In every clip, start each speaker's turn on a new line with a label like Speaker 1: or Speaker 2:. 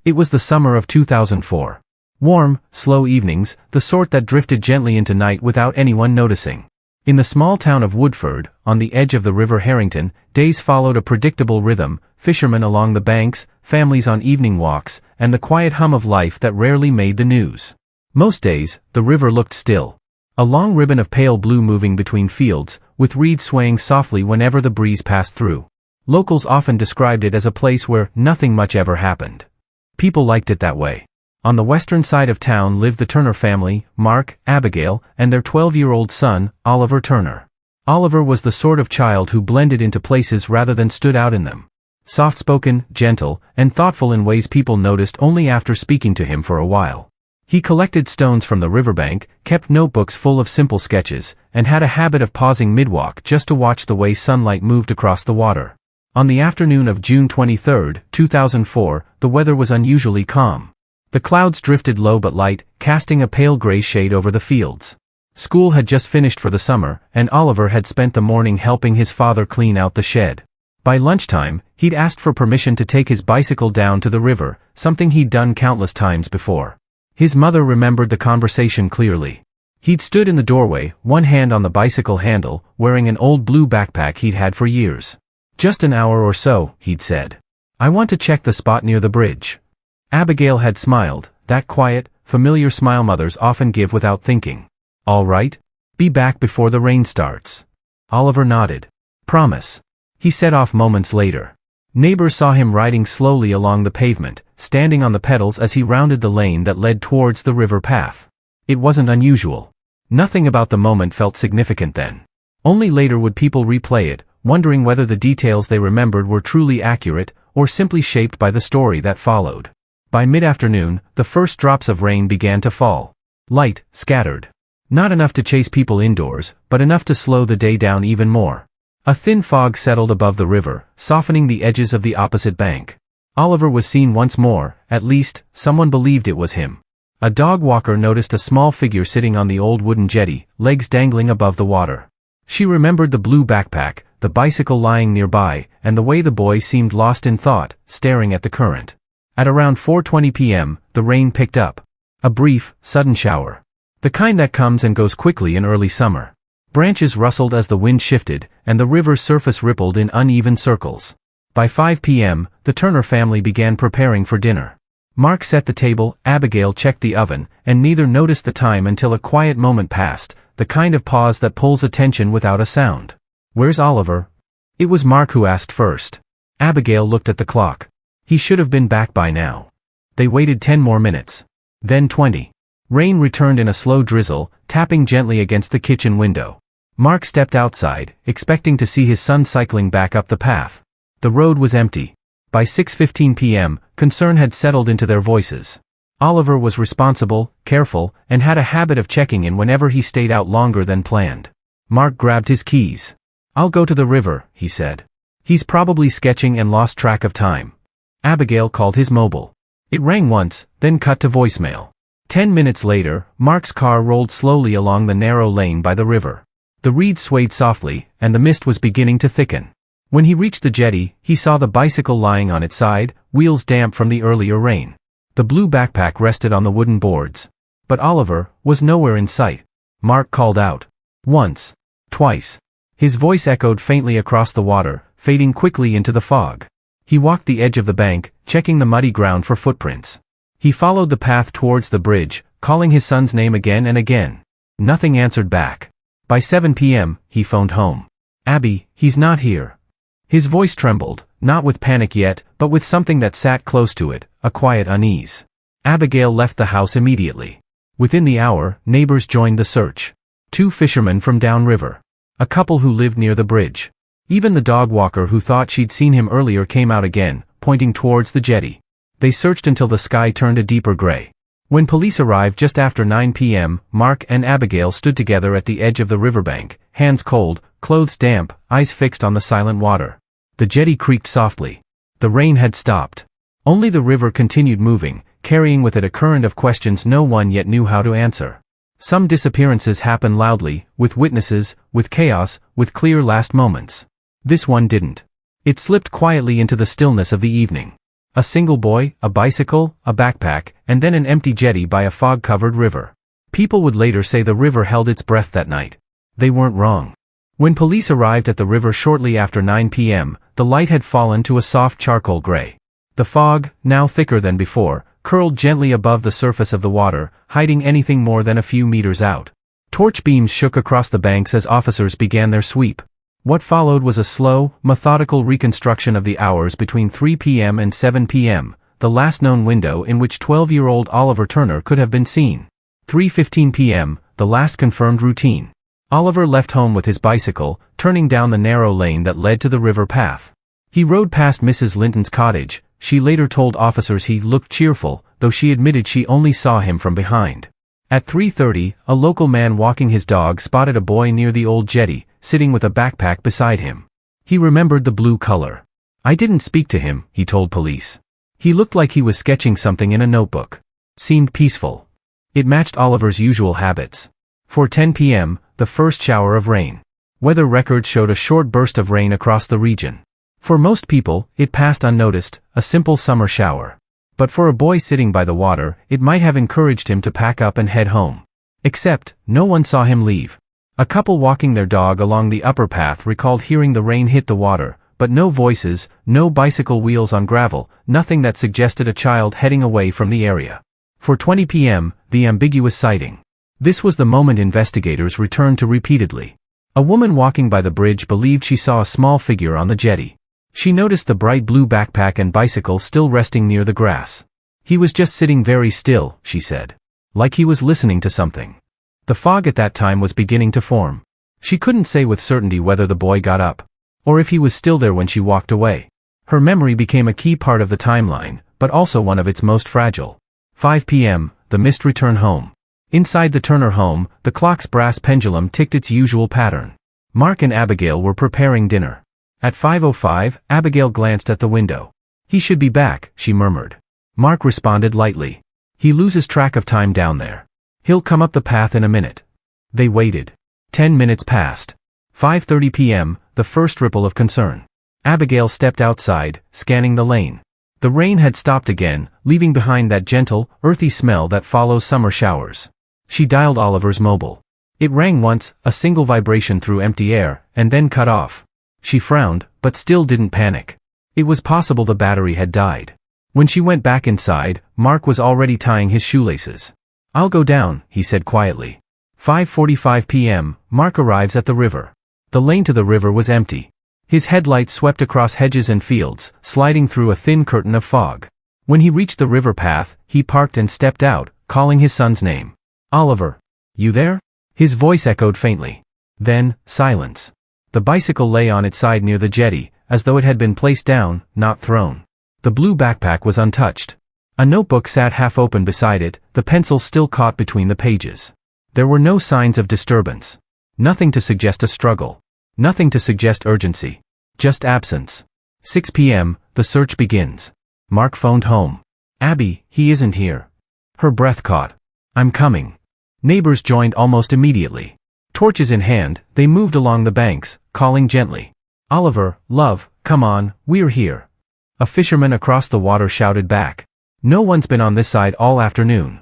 Speaker 1: It was the summer of 2004. Warm, slow evenings, the sort that drifted gently into night without anyone noticing. In the small town of Woodford, on the edge of the River Harrington, days followed a predictable rhythm, fishermen along the banks, families on evening walks, and the quiet hum of life that rarely made the news. Most days, the river looked still. A long ribbon of pale blue moving between fields, with reeds swaying softly whenever the breeze passed through. Locals often described it as a place where nothing much ever happened. People liked it that way. On the western side of town lived the Turner family, Mark, Abigail, and their 12-year-old son, Oliver Turner. Oliver was the sort of child who blended into places rather than stood out in them. Soft-spoken, gentle, and thoughtful in ways people noticed only after speaking to him for a while. He collected stones from the riverbank, kept notebooks full of simple sketches, and had a habit of pausing mid-walk just to watch the way sunlight moved across the water. On the afternoon of June 23, 2004, the weather was unusually calm. The clouds drifted low but light, casting a pale gray shade over the fields. School had just finished for the summer, and Oliver had spent the morning helping his father clean out the shed. By lunchtime, he'd asked for permission to take his bicycle down to the river, something he'd done countless times before. His mother remembered the conversation clearly. He'd stood in the doorway, one hand on the bicycle handle, wearing an old blue backpack he'd had for years. "Just an hour or so," he'd said. "I want to check the spot near the bridge." Abigail had smiled, that quiet, familiar smile mothers often give without thinking. "All right. Be back before the rain starts." Oliver nodded. "Promise." He set off moments later. Neighbors saw him riding slowly along the pavement, standing on the pedals as he rounded the lane that led towards the river path. It wasn't unusual. Nothing about the moment felt significant then. Only later would people replay it, wondering whether the details they remembered were truly accurate, or simply shaped by the story that followed. By mid-afternoon, the first drops of rain began to fall. Light, scattered. Not enough to chase people indoors, but enough to slow the day down even more. A thin fog settled above the river, softening the edges of the opposite bank. Oliver was seen once more, at least, someone believed it was him. A dog walker noticed a small figure sitting on the old wooden jetty, legs dangling above the water. She remembered the blue backpack, the bicycle lying nearby, and the way the boy seemed lost in thought, staring at the current. At around 4:20 p.m., the rain picked up. A brief, sudden shower. The kind that comes and goes quickly in early summer. Branches rustled as the wind shifted, and the river's surface rippled in uneven circles. By 5 p.m., the Turner family began preparing for dinner. Mark set the table, Abigail checked the oven, and neither noticed the time until a quiet moment passed, the kind of pause that pulls attention without a sound. "Where's Oliver?" It was Mark who asked first. Abigail looked at the clock. He should have been back by now. They waited 10 more minutes. Then 20. Rain returned in a slow drizzle, tapping gently against the kitchen window. Mark stepped outside, expecting to see his son cycling back up the path. The road was empty. By 6:15 p.m., concern had settled into their voices. Oliver was responsible, careful, and had a habit of checking in whenever he stayed out longer than planned. Mark grabbed his keys. "I'll go to the river," he said. "He's probably sketching and lost track of time." Abigail called his mobile. It rang once, then cut to voicemail. 10 minutes later, Mark's car rolled slowly along the narrow lane by the river. The reeds swayed softly, and the mist was beginning to thicken. When he reached the jetty, he saw the bicycle lying on its side, wheels damp from the earlier rain. The blue backpack rested on the wooden boards. But Oliver was nowhere in sight. Mark called out. Once. Twice. His voice echoed faintly across the water, fading quickly into the fog. He walked the edge of the bank, checking the muddy ground for footprints. He followed the path towards the bridge, calling his son's name again and again. Nothing answered back. By 7 p.m., he phoned home. "Abby, he's not here." His voice trembled, not with panic yet, but with something that sat close to it, a quiet unease. Abigail left the house immediately. Within the hour, neighbors joined the search. 2 fishermen from downriver. A couple who lived near the bridge. Even the dog walker who thought she'd seen him earlier came out again, pointing towards the jetty. They searched until the sky turned a deeper gray. When police arrived just after 9 p.m., Mark and Abigail stood together at the edge of the riverbank, hands cold, clothes damp, eyes fixed on the silent water. The jetty creaked softly. The rain had stopped. Only the river continued moving, carrying with it a current of questions no one yet knew how to answer. Some disappearances happen loudly, with witnesses, with chaos, with clear last moments. This one didn't. It slipped quietly into the stillness of the evening. A single boy, a bicycle, a backpack, and then an empty jetty by a fog-covered river. People would later say the river held its breath that night. They weren't wrong. When police arrived at the river shortly after 9 p.m., the light had fallen to a soft charcoal gray. The fog, now thicker than before, curled gently above the surface of the water, hiding anything more than a few meters out. Torch beams shook across the banks as officers began their sweep. What followed was a slow, methodical reconstruction of the hours between 3 p.m. and 7 p.m., the last known window in which 12-year-old Oliver Turner could have been seen. 3:15 p.m., the last confirmed routine. Oliver left home with his bicycle, turning down the narrow lane that led to the river path. He rode past Mrs. Linton's cottage. She later told officers he looked cheerful, though she admitted she only saw him from behind. At 3:30, a local man walking his dog spotted a boy near the old jetty, sitting with a backpack beside him. He remembered the blue color. "I didn't speak to him," he told police. "He looked like he was sketching something in a notebook. Seemed peaceful." It matched Oliver's usual habits. 4:10 p.m., the first shower of rain. Weather records showed a short burst of rain across the region. For most people, it passed unnoticed, a simple summer shower. But for a boy sitting by the water, it might have encouraged him to pack up and head home. Except, no one saw him leave. A couple walking their dog along the upper path recalled hearing the rain hit the water, but no voices, no bicycle wheels on gravel, nothing that suggested a child heading away from the area. 4:20 p.m., the ambiguous sighting. This was the moment investigators returned to repeatedly. A woman walking by the bridge believed she saw a small figure on the jetty. She noticed the bright blue backpack and bicycle still resting near the grass. "He was just sitting very still," she said. "Like he was listening to something." The fog at that time was beginning to form. She couldn't say with certainty whether the boy got up, or if he was still there when she walked away. Her memory became a key part of the timeline, but also one of its most fragile. 5 p.m., the missed return home. Inside the Turner home, the clock's brass pendulum ticked its usual pattern. Mark and Abigail were preparing dinner. At 5:05, Abigail glanced at the window. "He should be back," she murmured. Mark responded lightly. "He loses track of time down there. He'll come up the path in a minute." They waited. 10 minutes passed. 5:30 p.m., the first ripple of concern. Abigail stepped outside, scanning the lane. The rain had stopped again, leaving behind that gentle, earthy smell that follows summer showers. She dialed Oliver's mobile. It rang once, a single vibration through empty air, and then cut off. She frowned, but still didn't panic. It was possible the battery had died. When she went back inside, Mark was already tying his shoelaces. "I'll go down," he said quietly. 5:45 p.m., Mark arrives at the river. The lane to the river was empty. His headlights swept across hedges and fields, sliding through a thin curtain of fog. When he reached the river path, he parked and stepped out, calling his son's name. "Oliver. You there?" His voice echoed faintly. Then, silence. The bicycle lay on its side near the jetty, as though it had been placed down, not thrown. The blue backpack was untouched. A notebook sat half open beside it, the pencil still caught between the pages. There were no signs of disturbance. Nothing to suggest a struggle. Nothing to suggest urgency. Just absence. 6 p.m., the search begins. Mark phoned home. "Abby, he isn't here." Her breath caught. "I'm coming." Neighbors joined almost immediately. Torches in hand, they moved along the banks, calling gently. "Oliver, love, come on, we're here." A fisherman across the water shouted back. "No one's been on this side all afternoon."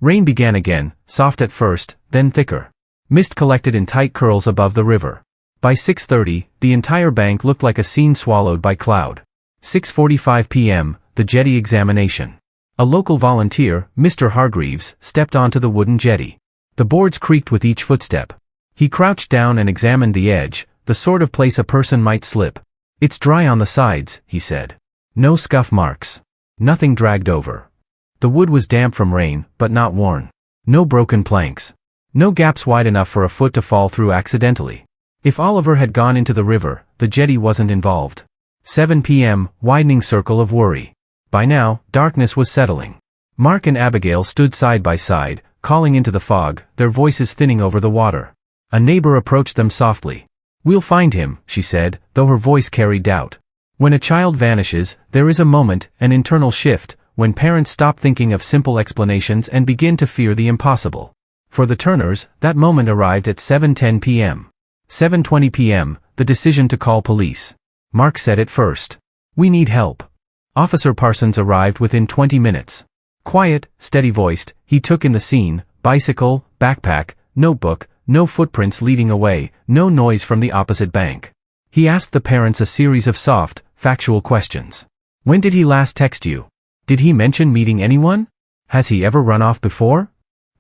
Speaker 1: Rain began again, soft at first, then thicker. Mist collected in tight curls above the river. By 6:30, the entire bank looked like a scene swallowed by cloud. 6:45 p.m., the jetty examination. A local volunteer, Mr. Hargreaves, stepped onto the wooden jetty. The boards creaked with each footstep. He crouched down and examined the edge, the sort of place a person might slip. "It's dry on the sides," he said. "No scuff marks. Nothing dragged over." The wood was damp from rain, but not worn. No broken planks. No gaps wide enough for a foot to fall through accidentally. If Oliver had gone into the river, the jetty wasn't involved. 7 p.m., widening circle of worry. By now, darkness was settling. Mark and Abigail stood side by side, calling into the fog, their voices thinning over the water. A neighbor approached them softly. "We'll find him," she said, though her voice carried doubt. When a child vanishes, there is a moment, an internal shift, when parents stop thinking of simple explanations and begin to fear the impossible. For the Turners, that moment arrived at 7:10 p.m. 7:20 p.m., the decision to call police. Mark said it first. "We need help." Officer Parsons arrived within 20 minutes. Quiet, steady-voiced, he took in the scene: bicycle, backpack, notebook, no footprints leading away, no noise from the opposite bank. He asked the parents a series of soft, factual questions. When did he last text you? Did he mention meeting anyone? Has he ever run off before?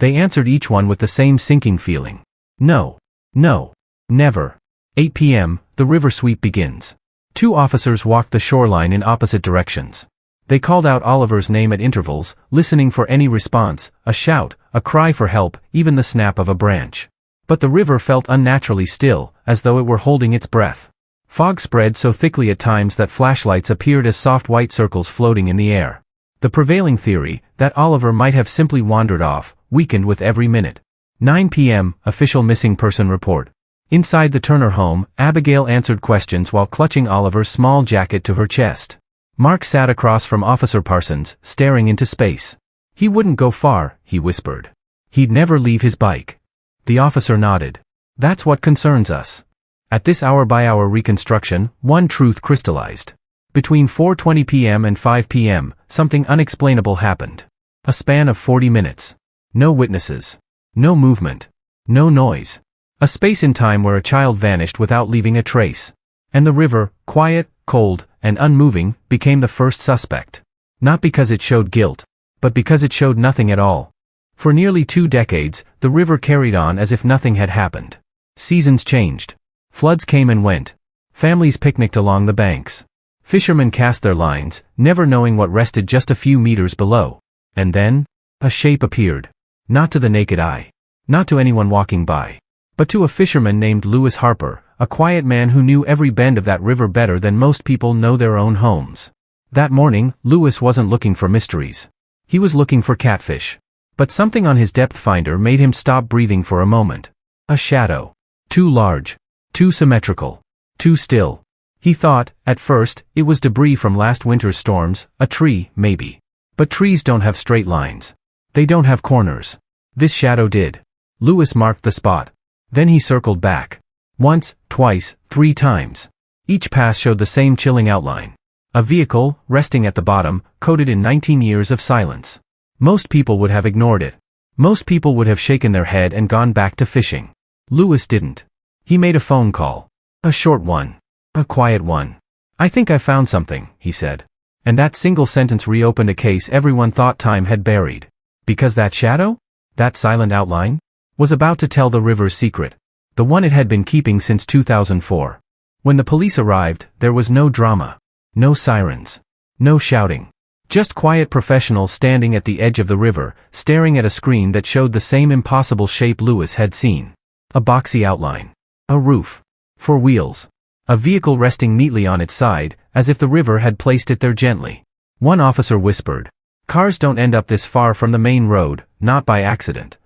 Speaker 1: They answered each one with the same sinking feeling. No. No. Never. 8 p.m., the river sweep begins. 2 officers walked the shoreline in opposite directions. They called out Oliver's name at intervals, listening for any response, a shout, a cry for help, even the snap of a branch. But the river felt unnaturally still, as though it were holding its breath. Fog spread so thickly at times that flashlights appeared as soft white circles floating in the air. The prevailing theory, that Oliver might have simply wandered off, weakened with every minute. 9 p.m., official missing person report. Inside the Turner home, Abigail answered questions while clutching Oliver's small jacket to her chest. Mark sat across from Officer Parsons, staring into space. He wouldn't go far, he whispered. He'd never leave his bike. The officer nodded. That's what concerns us. At this hour-by-hour reconstruction, one truth crystallized. Between 4:20 p.m. and 5 p.m., something unexplainable happened. A span of 40 minutes. No witnesses. No movement. No noise. A space in time where a child vanished without leaving a trace. And the river, quiet, cold, and unmoving, became the first suspect. Not because it showed guilt, but because it showed nothing at all. For nearly 2 decades, the river carried on as if nothing had happened. Seasons changed. Floods came and went. Families picnicked along the banks. Fishermen cast their lines, never knowing what rested just a few meters below. And then, a shape appeared. Not to the naked eye. Not to anyone walking by. But to a fisherman named Lewis Harper, a quiet man who knew every bend of that river better than most people know their own homes. That morning, Lewis wasn't looking for mysteries. He was looking for catfish. But something on his depth finder made him stop breathing for a moment. A shadow. Too large. Too symmetrical. Too still. He thought, at first, it was debris from last winter's storms, a tree, maybe. But trees don't have straight lines. They don't have corners. This shadow did. Lewis marked the spot. Then he circled back. Once, twice, 3 times. Each pass showed the same chilling outline. A vehicle, resting at the bottom, coated in 19 years of silence. Most people would have ignored it. Most people would have shaken their head and gone back to fishing. Lewis didn't. He made a phone call. A short one. A quiet one. "I think I found something," he said. And that single sentence reopened a case everyone thought time had buried. Because that shadow? That silent outline? Was about to tell the river's secret. The one it had been keeping since 2004. When the police arrived, there was no drama. No sirens. No shouting. Just quiet professionals standing at the edge of the river, staring at a screen that showed the same impossible shape Lewis had seen. A boxy outline. A roof. 4 wheels. A vehicle resting neatly on its side, as if the river had placed it there gently. One officer whispered, "Cars don't end up this far from the main road, not by accident."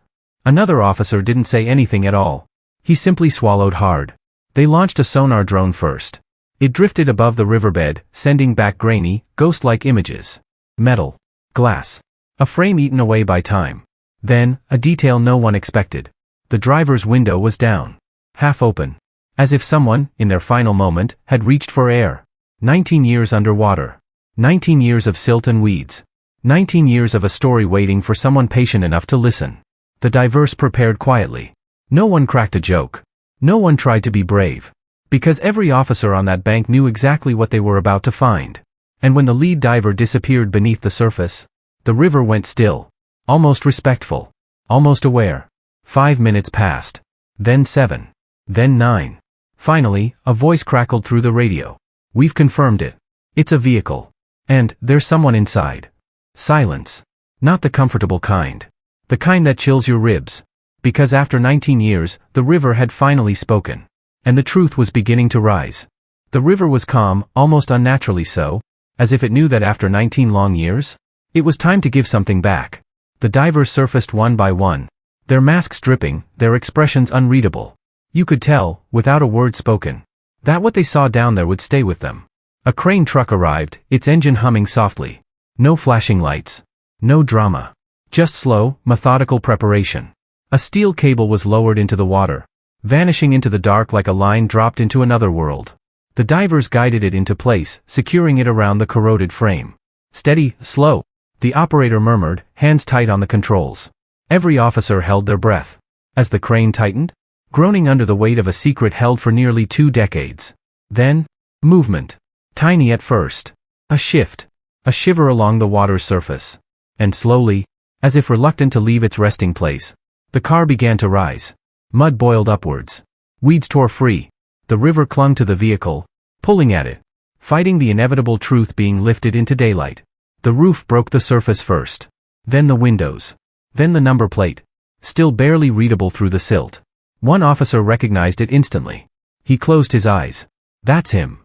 Speaker 1: Another officer didn't say anything at all. He simply swallowed hard. They launched a sonar drone first. It drifted above the riverbed, sending back grainy, ghost-like images. Metal. Glass. A frame eaten away by time. Then, a detail no one expected. The driver's window was down. Half open. As if someone, in their final moment, had reached for air. 19 years underwater. 19 years of silt and weeds. 19 years of a story waiting for someone patient enough to listen. The divers prepared quietly. No one cracked a joke. No one tried to be brave. Because every officer on that bank knew exactly what they were about to find. And when the lead diver disappeared beneath the surface, the river went still. Almost respectful. Almost aware. 5 minutes passed. Then 7. Then 9. Finally, a voice crackled through the radio. "We've confirmed it. It's a vehicle. And there's someone inside." Silence. Not the comfortable kind. The kind that chills your ribs. Because after 19 years, the river had finally spoken. And the truth was beginning to rise. The river was calm, almost unnaturally so, as if it knew that after 19 long years, it was time to give something back. The divers surfaced one by one. Their masks dripping, their expressions unreadable. You could tell, without a word spoken, that what they saw down there would stay with them. A crane truck arrived, its engine humming softly. No flashing lights. No drama. Just slow, methodical preparation. A steel cable was lowered into the water, vanishing into the dark like a line dropped into another world. The divers guided it into place, securing it around the corroded frame. "Steady, slow," the operator murmured, hands tight on the controls. Every officer held their breath. As the crane tightened, groaning under the weight of a secret held for nearly 2 decades. Then, movement. Tiny at first. A shift. A shiver along the water's surface. And slowly, as if reluctant to leave its resting place, the car began to rise. Mud boiled upwards. Weeds tore free. The river clung to the vehicle, pulling at it, fighting the inevitable truth being lifted into daylight. The roof broke the surface first. Then the windows. Then the number plate, still barely readable through the silt. One officer recognized it instantly. He closed his eyes. "That's him."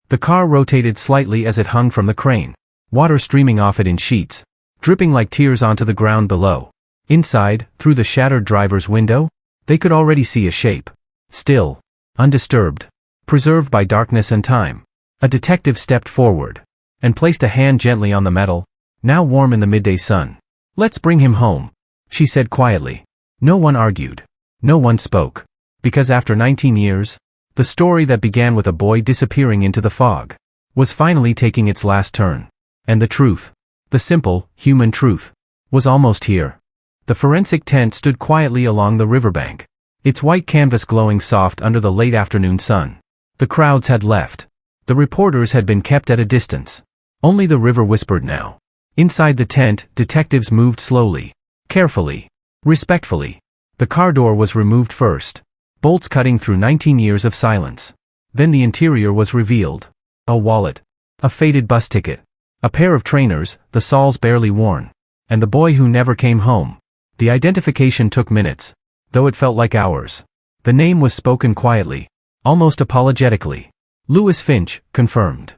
Speaker 1: The car rotated slightly as it hung from the crane, water streaming off it in sheets, dripping like tears onto the ground below. Inside, through the shattered driver's window, they could already see a shape. Still, undisturbed, preserved by darkness and time. A detective stepped forward and placed a hand gently on the metal, now warm in the midday sun. "Let's bring him home," she said quietly. No one argued. No one spoke. Because after 19 years, the story that began with a boy disappearing into the fog was finally taking its last turn. And the truth, the simple, human truth, was almost here. The forensic tent stood quietly along the riverbank, its white canvas glowing soft under the late afternoon sun. The crowds had left. The reporters had been kept at a distance. Only the river whispered now. Inside the tent, detectives moved slowly, carefully, respectfully. The car door was removed first, bolts cutting through 19 years of silence. Then the interior was revealed. A wallet, a faded bus ticket, a pair of trainers, the soles barely worn, and the boy who never came home. The identification took minutes, though it felt like hours. The name was spoken quietly, almost apologetically. Louis Finch, confirmed.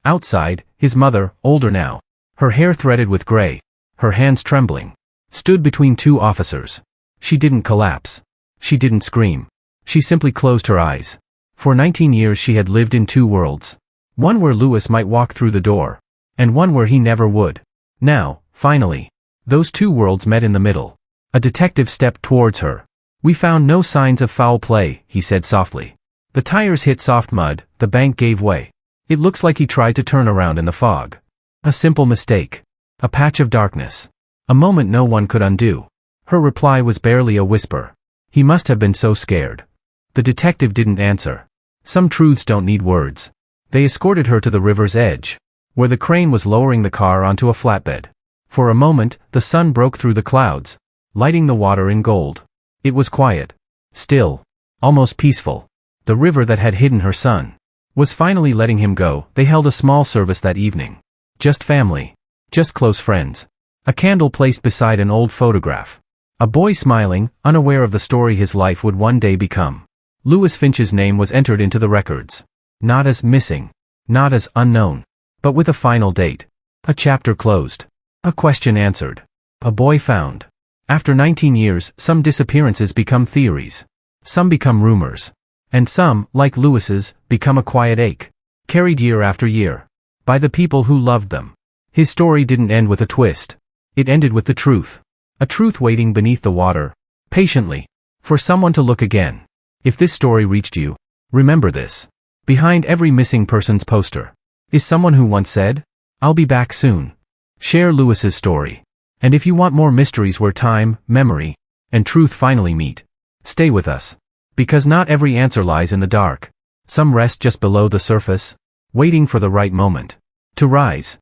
Speaker 1: Outside, his mother, older now, her hair threaded with gray, her hands trembling, stood between 2 officers. She didn't collapse. She didn't scream. She simply closed her eyes. For 19 years she had lived in 2 worlds. One where Louis might walk through the door, and one where he never would. Now, finally, those 2 worlds met in the middle. A detective stepped towards her. "We found no signs of foul play," he said softly. The tires hit soft mud, the bank gave way. "It looks like he tried to turn around in the fog. A simple mistake. A patch of darkness. A moment no one could undo." Her reply was barely a whisper. "He must have been so scared." The detective didn't answer. Some truths don't need words. They escorted her to the river's edge, where the crane was lowering the car onto a flatbed. For a moment, the sun broke through the clouds, lighting the water in gold. It was quiet, still, almost peaceful. The river that had hidden her son was finally letting him go. They held a small service that evening. Just family. Just close friends. A candle placed beside an old photograph. A boy smiling, unaware of the story his life would one day become. Louis Finch's name was entered into the records. Not as missing. Not as unknown. But with a final date. A chapter closed. A question answered. A boy found. After 19 years, some disappearances become theories. Some become rumors. And some, like Louis's, become a quiet ache, carried year after year, by the people who loved them. His story didn't end with a twist. It ended with the truth. A truth waiting beneath the water, patiently, for someone to look again. If this story reached you, remember this. Behind every missing person's poster is someone who once said, "I'll be back soon." Share Louis's story. And if you want more mysteries where time, memory, and truth finally meet, stay with us. Because not every answer lies in the dark. Some rest just below the surface, waiting for the right moment to rise.